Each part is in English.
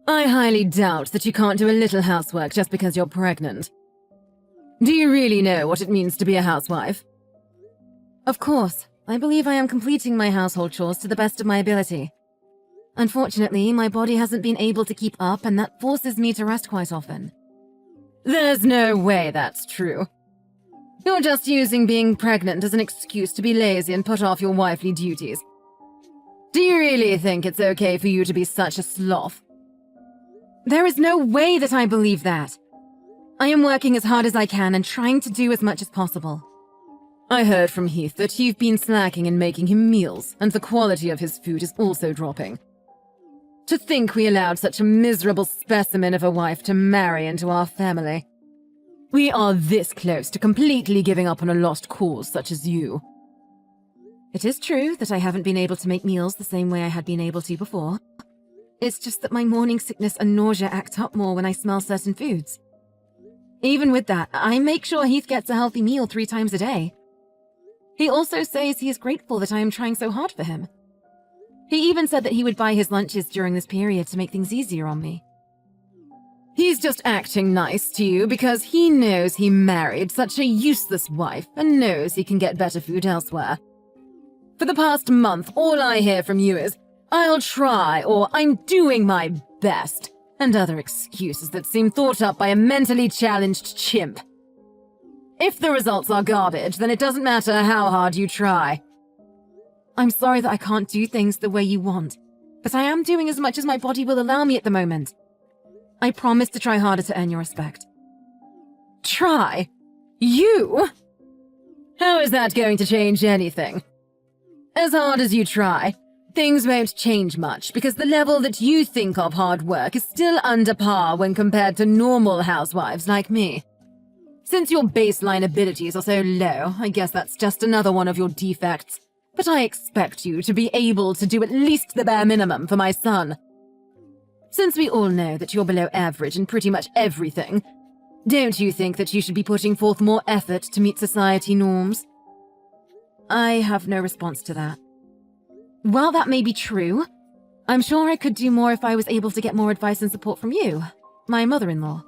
I highly doubt that you can't do a little housework just because you're pregnant. Do you really know what it means to be a housewife? Of course. I believe I am completing my household chores to the best of my ability. Unfortunately, my body hasn't been able to keep up, and that forces me to rest quite often. There's no way that's true. You're just using being pregnant as an excuse to be lazy and put off your wifely duties. Do you really think it's okay for you to be such a sloth? There is no way that I believe that. I am working as hard as I can and trying to do as much as possible. I heard from Heath that you've been slacking in making him meals, and the quality of his food is also dropping. To think we allowed such a miserable specimen of a wife to marry into our family. We are this close to completely giving up on a lost cause such as you. It is true that I haven't been able to make meals the same way I had been able to before. It's just that my morning sickness and nausea act up more when I smell certain foods. Even with that, I make sure Heath gets a healthy meal 3 times a day. He also says he is grateful that I am trying so hard for him. He even said that he would buy his lunches during this period to make things easier on me. He's just acting nice to you because he knows he married such a useless wife and knows he can get better food elsewhere. For the past month, all I hear from you is, "I'll try," or "I'm doing my best," and other excuses that seem thought up by a mentally challenged chimp. If the results are garbage, then it doesn't matter how hard you try. I'm sorry that I can't do things the way you want, but I am doing as much as my body will allow me at the moment. I promise to try harder to earn your respect. Try? You? How is that going to change anything? As hard as you try, things won't change much because the level that you think of hard work is still under par when compared to normal housewives like me. Since your baseline abilities are so low, I guess that's just another one of your defects. But I expect you to be able to do at least the bare minimum for my son. Since we all know that you're below average in pretty much everything, don't you think that you should be putting forth more effort to meet society norms? I have no response to that. While that may be true, I'm sure I could do more if I was able to get more advice and support from you, my mother-in-law.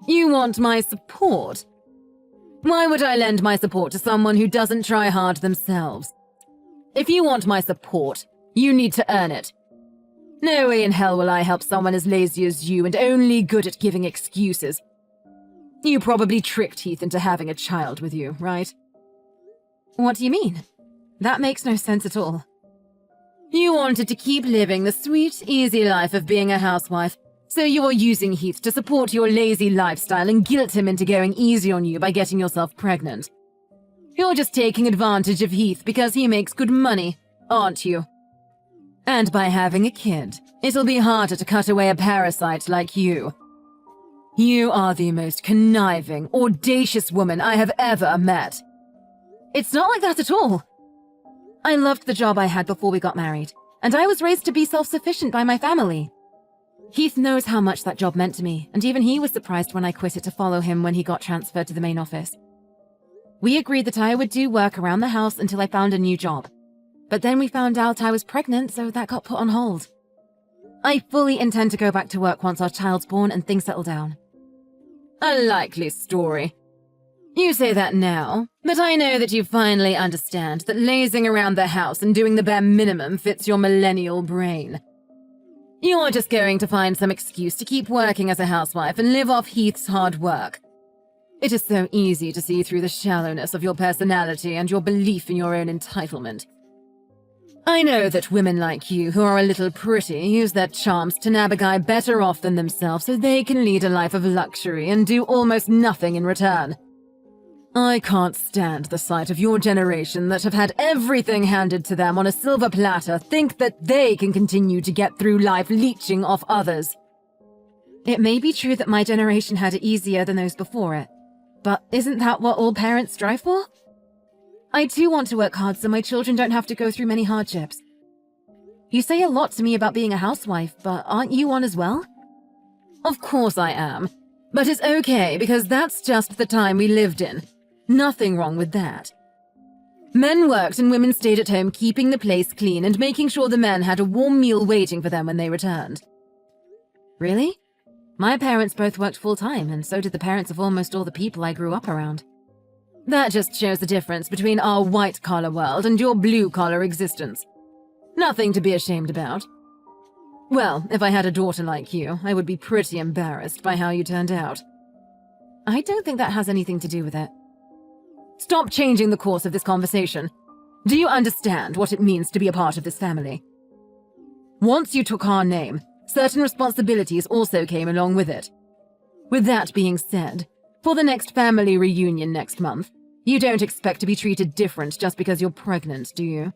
You want my support? Why would I lend my support to someone who doesn't try hard themselves? If you want my support, you need to earn it. No way in hell will I help someone as lazy as you and only good at giving excuses. You probably tricked Heath into having a child with you, right? What do you mean? That makes no sense at all. You wanted to keep living the sweet, easy life of being a housewife, so you're using Heath to support your lazy lifestyle and guilt him into going easy on you by getting yourself pregnant. You're just taking advantage of Heath because he makes good money, aren't you? And by having a kid, it'll be harder to cut away a parasite like you. You are the most conniving, audacious woman I have ever met. It's not like that at all. I loved the job I had before we got married, and I was raised to be self-sufficient by my family. Heath knows how much that job meant to me, and even he was surprised when I quit it to follow him when he got transferred to the main office. We agreed that I would do work around the house until I found a new job. But then we found out I was pregnant, so that got put on hold. I fully intend to go back to work once our child's born and things settle down. A likely story. You say that now, but I know that you finally understand that lazing around the house and doing the bare minimum fits your millennial brain. You're just going to find some excuse to keep working as a housewife and live off Heath's hard work. It is so easy to see through the shallowness of your personality and your belief in your own entitlement. I know that women like you who are a little pretty use their charms to nab a guy better off than themselves so they can lead a life of luxury and do almost nothing in return. I can't stand the sight of your generation that have had everything handed to them on a silver platter think that they can continue to get through life leeching off others. It may be true that my generation had it easier than those before it, but isn't that what all parents strive for? I too want to work hard so my children don't have to go through many hardships. You say a lot to me about being a housewife, but aren't you one as well? Of course I am, but it's okay because that's just the time we lived in. Nothing wrong with that. Men worked and women stayed at home keeping the place clean and making sure the men had a warm meal waiting for them when they returned. Really? My parents both worked full-time, and so did the parents of almost all the people I grew up around. That just shows the difference between our white-collar world and your blue-collar existence. Nothing to be ashamed about. Well, if I had a daughter like you, I would be pretty embarrassed by how you turned out. I don't think that has anything to do with it. Stop changing the course of this conversation. Do you understand what it means to be a part of this family? Once you took our name, certain responsibilities also came along with it. With that being said, for the next family reunion next month, you don't expect to be treated different just because you're pregnant, do you?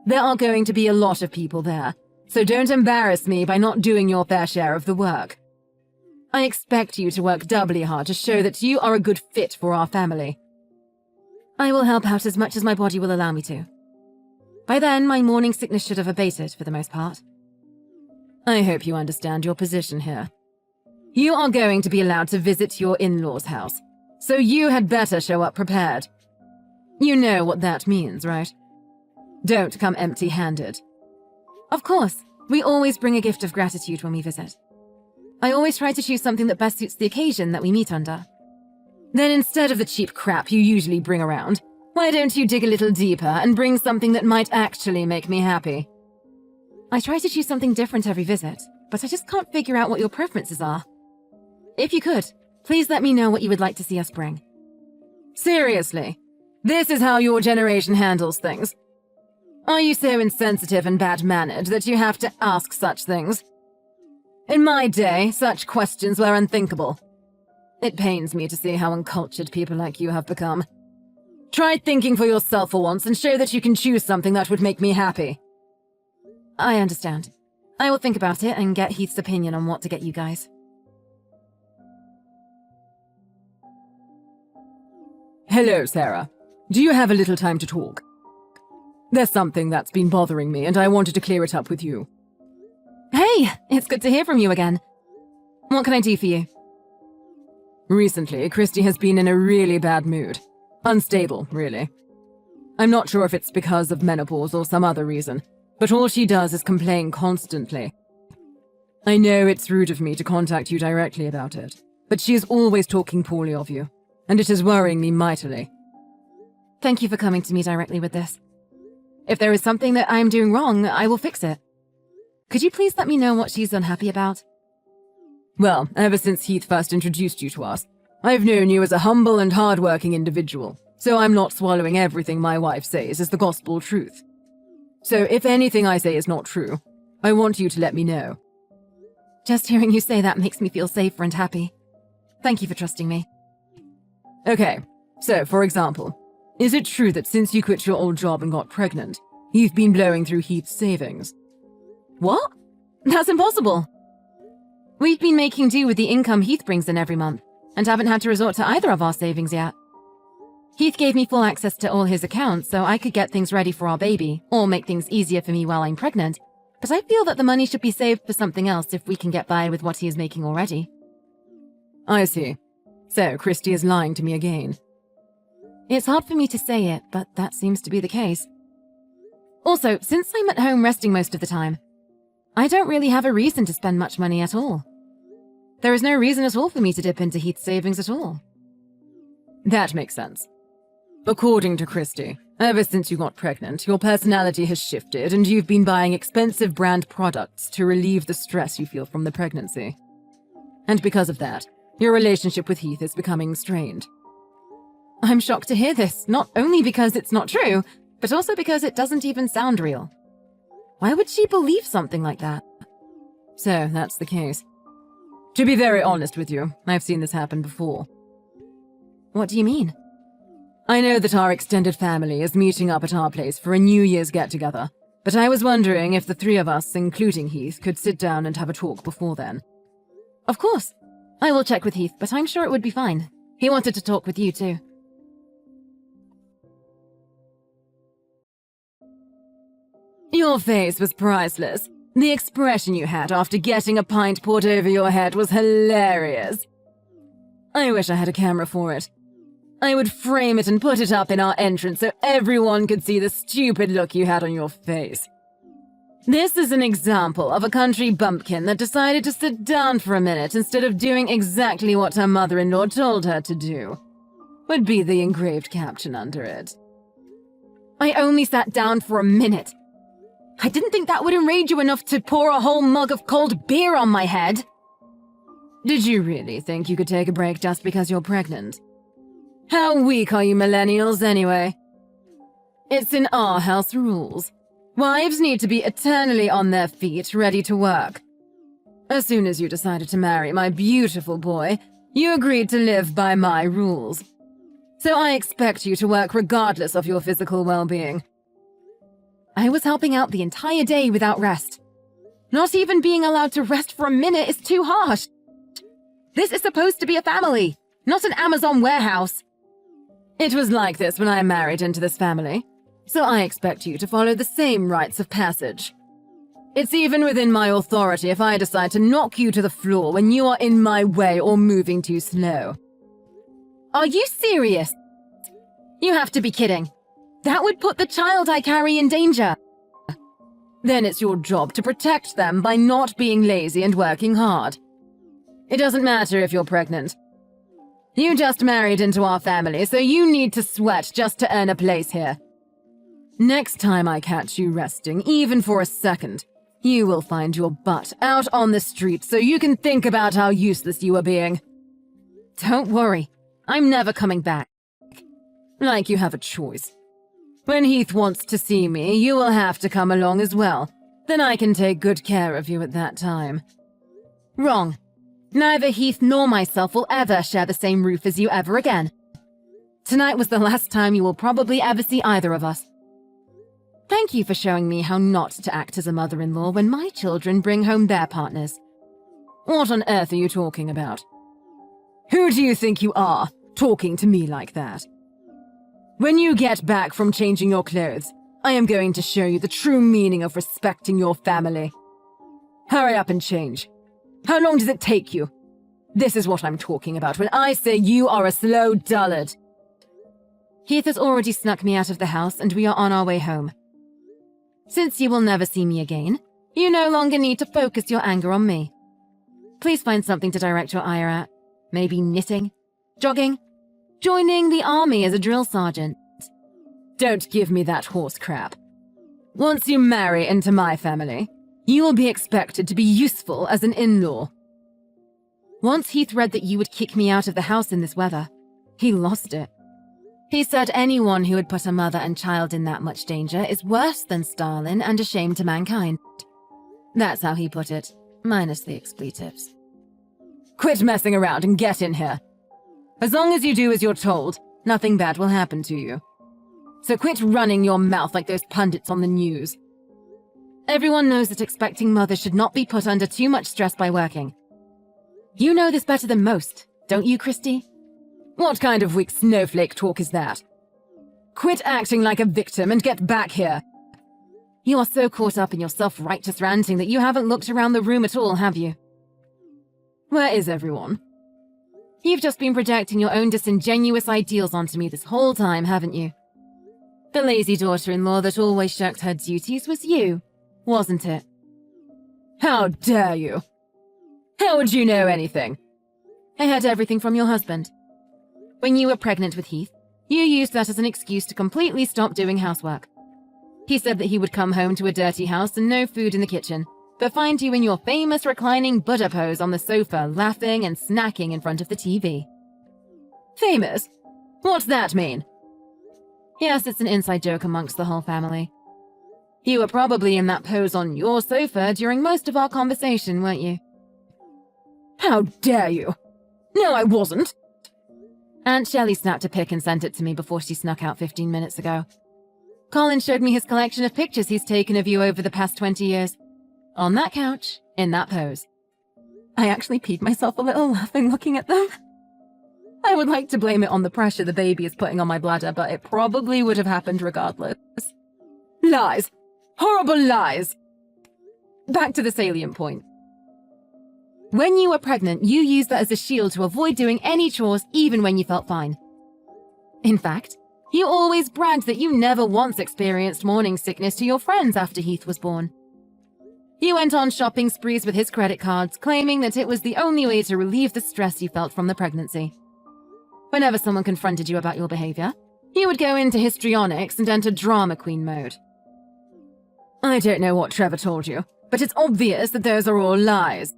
There are going to be a lot of people there, so don't embarrass me by not doing your fair share of the work. I expect you to work doubly hard to show that you are a good fit for our family. I will help out as much as my body will allow me to. By then, my morning sickness should have abated for the most part. I hope you understand your position here. You are going to be allowed to visit your in-laws' house, so you had better show up prepared. You know what that means, right? Don't come empty-handed. Of course, we always bring a gift of gratitude when we visit. I always try to choose something that best suits the occasion that we meet under. Then instead of the cheap crap you usually bring around, why don't you dig a little deeper and bring something that might actually make me happy? I try to choose something different every visit, but I just can't figure out what your preferences are. If you could, please let me know what you would like to see us bring. Seriously, this is how your generation handles things. Are you so insensitive and bad-mannered that you have to ask such things? In my day, such questions were unthinkable. It pains me to see how uncultured people like you have become. Try thinking for yourself for once and show that you can choose something that would make me happy. I understand. I will think about it and get Heath's opinion on what to get you guys. Hello, Sarah. Do you have a little time to talk? There's something that's been bothering me, and I wanted to clear it up with you. Hey, it's good to hear from you again. What can I do for you? Recently, Christy has been in a really bad mood. Unstable, really. I'm not sure if it's because of menopause or some other reason, but all she does is complain constantly. I know it's rude of me to contact you directly about it, but she is always talking poorly of you, and it is worrying me mightily. Thank you for coming to me directly with this. If there is something that I am doing wrong, I will fix it. Could you please let me know what she's unhappy about? Well, ever since Heath first introduced you to us, I've known you as a humble and hard-working individual, so I'm not swallowing everything my wife says as the gospel truth. So if anything I say is not true, I want you to let me know. Just hearing you say that makes me feel safer and happy. Thank you for trusting me. Okay, so for example, is it true that since you quit your old job and got pregnant, you've been blowing through Heath's savings? What? That's impossible. We've been making do with the income Heath brings in every month, and haven't had to resort to either of our savings yet. Heath gave me full access to all his accounts so I could get things ready for our baby, or make things easier for me while I'm pregnant, but I feel that the money should be saved for something else if we can get by with what he is making already. I see. So Christy is lying to me again. It's hard for me to say it, but that seems to be the case. Also, since I'm at home resting most of the time, I don't really have a reason to spend much money at all. There is no reason at all for me to dip into Heath's savings at all. That makes sense. According to Christy, ever since you got pregnant, your personality has shifted and you've been buying expensive brand products to relieve the stress you feel from the pregnancy. And because of that, your relationship with Heath is becoming strained. I'm shocked to hear this, not only because it's not true, but also because it doesn't even sound real. Why would she believe something like that? So, that's the case. To be very honest with you, I've seen this happen before. What do you mean? I know that our extended family is meeting up at our place for a New Year's get-together, but I was wondering if the three of us, including Heath, could sit down and have a talk before then. Of course. I will check with Heath, but I'm sure it would be fine. He wanted to talk with you too. Your face was priceless. The expression you had after getting a pint poured over your head was hilarious. I wish I had a camera for it. I would frame it and put it up in our entrance so everyone could see the stupid look you had on your face. This is an example of a country bumpkin that decided to sit down for a minute instead of doing exactly what her mother-in-law told her to do. Would be the engraved caption under it. I only sat down for a minute. I didn't think that would enrage you enough to pour a whole mug of cold beer on my head. Did you really think you could take a break just because you're pregnant? How weak are you millennials anyway? It's in our house rules. Wives need to be eternally on their feet, ready to work. As soon as you decided to marry my beautiful boy, you agreed to live by my rules. So I expect you to work regardless of your physical well-being. I was helping out the entire day without rest. Not even being allowed to rest for a minute is too harsh. This is supposed to be a family, not an Amazon warehouse. It was like this when I married into this family, so I expect you to follow the same rites of passage. It's even within my authority if I decide to knock you to the floor when you are in my way or moving too slow. Are you serious? You have to be kidding. That would put the child I carry in danger. Then it's your job to protect them by not being lazy and working hard. It doesn't matter if you're pregnant. You just married into our family, so you need to sweat just to earn a place here. Next time I catch you resting, even for a second, you will find your butt out on the street so you can think about how useless you are being. Don't worry, I'm never coming back. Like you have a choice. When Heath wants to see me, you will have to come along as well. Then I can take good care of you at that time. Wrong. Neither Heath nor myself will ever share the same roof as you ever again. Tonight was the last time you will probably ever see either of us. Thank you for showing me how not to act as a mother-in-law when my children bring home their partners. What on earth are you talking about? Who do you think you are, talking to me like that? When you get back from changing your clothes, I am going to show you the true meaning of respecting your family. Hurry up and change. How long does it take you? This is what I'm talking about when I say you are a slow dullard. Heath has already snuck me out of the house and we are on our way home. Since you will never see me again, you no longer need to focus your anger on me. Please find something to direct your ire at. Maybe knitting, jogging, joining the army as a drill sergeant. Don't give me that horse crap. Once you marry into my family, you will be expected to be useful as an in-law. Once Heath read that you would kick me out of the house in this weather, he lost it. He said anyone who would put a mother and child in that much danger is worse than Stalin and a shame to mankind. That's how he put it, minus the expletives. Quit messing around and get in here. As long as you do as you're told, nothing bad will happen to you. So quit running your mouth like those pundits on the news. Everyone knows that expecting mothers should not be put under too much stress by working. You know this better than most, don't you, Christy? What kind of weak snowflake talk is that? Quit acting like a victim and get back here. You are so caught up in your self-righteous ranting that you haven't looked around the room at all, have you? Where is everyone? You've just been projecting your own disingenuous ideals onto me this whole time, haven't you? The lazy daughter-in-law that always shirked her duties was you, wasn't it? How dare you? How would you know anything? I heard everything from your husband. When you were pregnant with Heath, you used that as an excuse to completely stop doing housework. He said that he would come home to a dirty house and no food in the kitchen, but find you in your famous reclining Buddha pose on the sofa, laughing and snacking in front of the TV. Famous? What's that mean? Yes, it's an inside joke amongst the whole family. You were probably in that pose on your sofa during most of our conversation, weren't you? How dare you? No, I wasn't. Aunt Shelley snapped a pic and sent it to me before she snuck out 15 minutes ago. Colin showed me his collection of pictures he's taken of you over the past 20 years. On that couch, in that pose. I actually peed myself a little laughing looking at them. I would like to blame it on the pressure the baby is putting on my bladder, but it probably would have happened regardless. Lies! Horrible lies! Back to the salient point. When you were pregnant, you used that as a shield to avoid doing any chores even when you felt fine. In fact, you always bragged that you never once experienced morning sickness to your friends after Heath was born. You went on shopping sprees with his credit cards, claiming that it was the only way to relieve the stress you felt from the pregnancy. Whenever someone confronted you about your behavior, you would go into histrionics and enter drama queen mode. I don't know what Trevor told you, but it's obvious that those are all lies.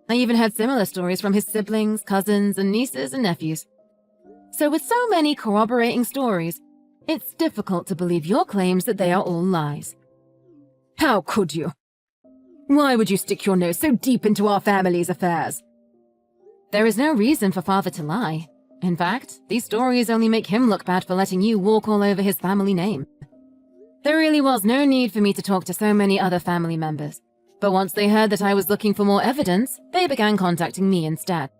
I even heard similar stories from his siblings, cousins, and nieces and nephews. So with so many corroborating stories, it's difficult to believe your claims that they are all lies. How could you? Why would you stick your nose so deep into our family's affairs? There is no reason for Father to lie. In fact, these stories only make him look bad for letting you walk all over his family name. There really was no need for me to talk to so many other family members, but once they heard that I was looking for more evidence, they began contacting me instead.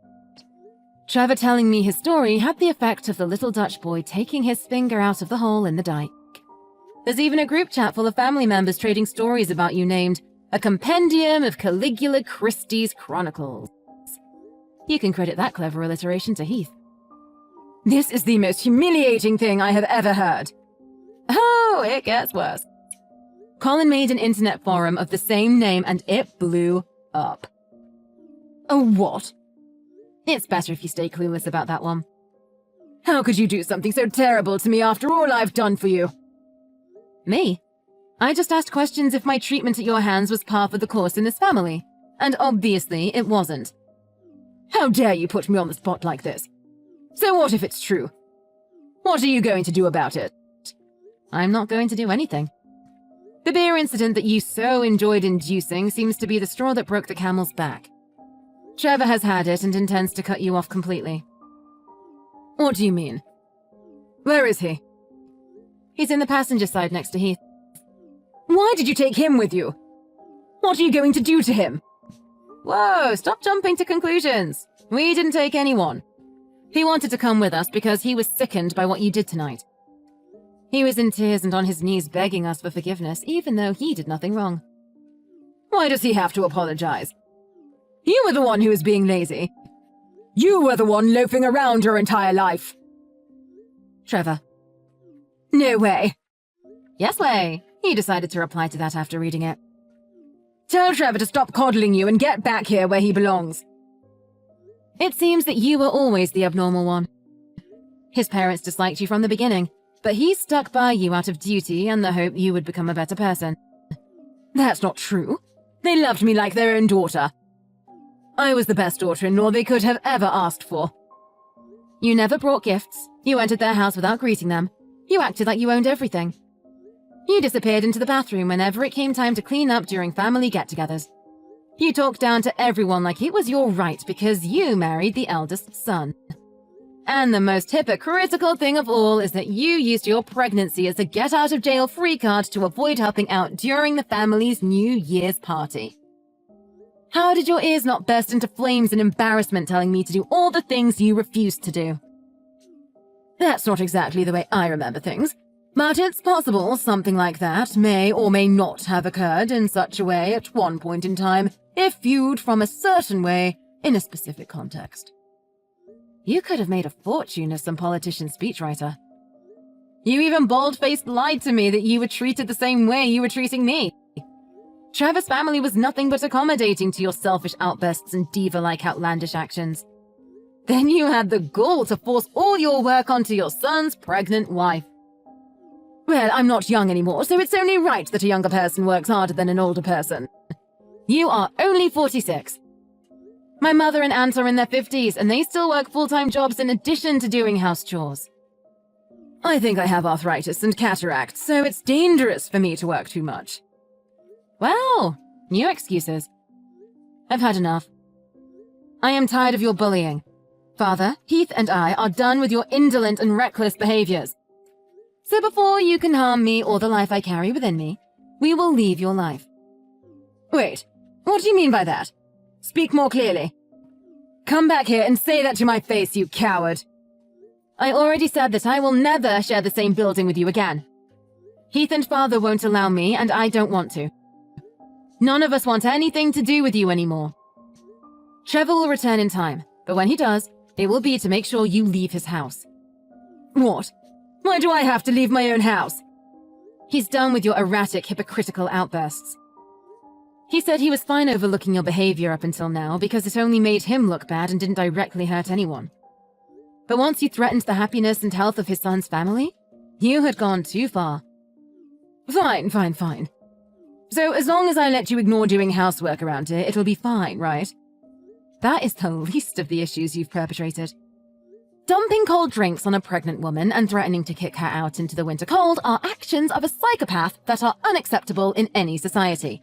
Trevor telling me his story had the effect of the little Dutch boy taking his finger out of the hole in the dike. There's even a group chat full of family members trading stories about you named A Compendium of Caligula Christie's Chronicles. You can credit that clever alliteration to Heath. This is the most humiliating thing I have ever heard. Oh, it gets worse. Colin made an internet forum of the same name and it blew up. Oh, what? It's better if you stay clueless about that one. How could you do something so terrible to me after all I've done for you? Me? I just asked questions if my treatment at your hands was par for the course in this family, and obviously it wasn't. How dare you put me on the spot like this? So what if it's true? What are you going to do about it? I'm not going to do anything. The beer incident that you so enjoyed inducing seems to be the straw that broke the camel's back. Trevor has had it and intends to cut you off completely. What do you mean? Where is he? He's in the passenger side next to Heath. Why did you take him with you? What are you going to do to him? Whoa, stop jumping to conclusions. We didn't take anyone. He wanted to come with us because he was sickened by what you did tonight. He was in tears and on his knees begging us for forgiveness, even though he did nothing wrong. Why does he have to apologize? You were the one who was being lazy. You were the one loafing around your entire life. Trevor. No way. Yes way. He decided to reply to that after reading it. Tell Trevor to stop coddling you and get back here where he belongs. It seems that you were always the abnormal one. His parents disliked you from the beginning, but he stuck by you out of duty and the hope you would become a better person. That's not true. They loved me like their own daughter. I was the best daughter-in-law they could have ever asked for. You never brought gifts. You entered their house without greeting them. You acted like you owned everything. You disappeared into the bathroom whenever it came time to clean up during family get-togethers. You talked down to everyone like it was your right because you married the eldest son. And the most hypocritical thing of all is that you used your pregnancy as a get-out-of-jail-free card to avoid helping out during the family's New Year's party. How did your ears not burst into flames in embarrassment telling me to do all the things you refused to do? That's not exactly the way I remember things, but it's possible something like that may or may not have occurred in such a way at one point in time if viewed from a certain way in a specific context. You could have made a fortune as some politician speechwriter. You even bald-faced lied to me that you were treated the same way you were treating me. Trevor's family was nothing but accommodating to your selfish outbursts and diva-like outlandish actions. Then you had the gall to force all your work onto your son's pregnant wife. Well, I'm not young anymore, so it's only right that a younger person works harder than an older person. You are only 46. My mother and aunt are in their 50s, and they still work full-time jobs in addition to doing house chores. I think I have arthritis and cataracts, so it's dangerous for me to work too much. Well, new excuses. I've had enough. I am tired of your bullying. Father, Heath and I are done with your indolent and reckless behaviors. So before you can harm me or the life I carry within me, we will leave your life. Wait, what do you mean by that? Speak more clearly. Come back here and say that to my face, you coward. I already said that I will never share the same building with you again. Heath and Father won't allow me, and I don't want to. None of us want anything to do with you anymore. Trevor will return in time, but when he does, it will be to make sure you leave his house. What? Why do I have to leave my own house? He's done with your erratic, hypocritical outbursts. He said he was fine overlooking your behavior up until now because it only made him look bad and didn't directly hurt anyone. But once you threatened the happiness and health of his son's family, you had gone too far. Fine. So as long as I let you ignore doing housework around here, it'll be fine, right? That is the least of the issues you've perpetrated. Dumping cold drinks on a pregnant woman and threatening to kick her out into the winter cold are actions of a psychopath that are unacceptable in any society.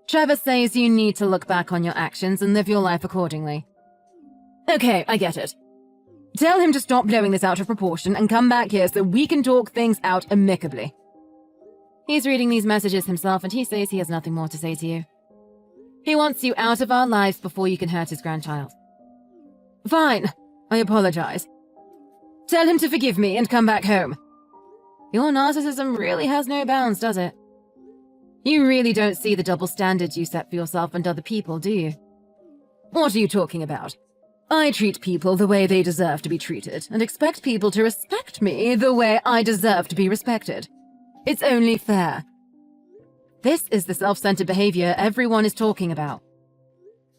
Trevor says you need to look back on your actions and live your life accordingly. Okay, I get it. Tell him to stop blowing this out of proportion and come back here so we can talk things out amicably. He's reading these messages himself and he says he has nothing more to say to you. He wants you out of our lives before you can hurt his grandchild. Fine. I apologize. Tell him to forgive me and come back home. Your narcissism really has no bounds, does it? You really don't see the double standards you set for yourself and other people, do you? What are you talking about? I treat people the way they deserve to be treated and expect people to respect me the way I deserve to be respected. It's only fair. This is the self-centered behavior everyone is talking about.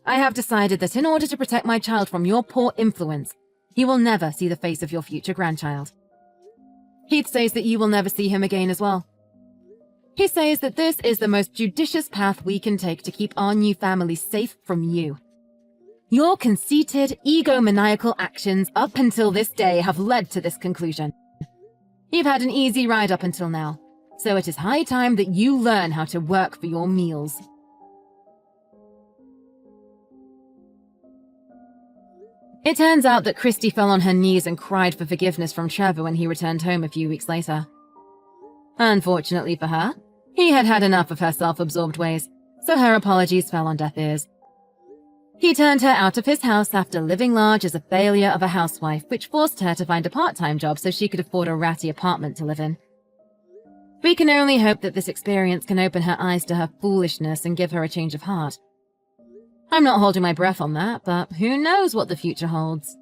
I have decided that in order to protect my child from your poor influence, he will never see the face of your future grandchild. Heath says that you will never see him again as well. He says that this is the most judicious path we can take to keep our new family safe from you. Your conceited, egomaniacal actions up until this day have led to this conclusion. You've had an easy ride up until now, so it is high time that you learn how to work for your meals. It turns out that Christy fell on her knees and cried for forgiveness from Trevor when he returned home a few weeks later. Unfortunately for her, he had had enough of her self-absorbed ways, so her apologies fell on deaf ears. He turned her out of his house after living large as a failure of a housewife, which forced her to find a part-time job so she could afford a ratty apartment to live in. We can only hope that this experience can open her eyes to her foolishness and give her a change of heart. I'm not holding my breath on that, but who knows what the future holds.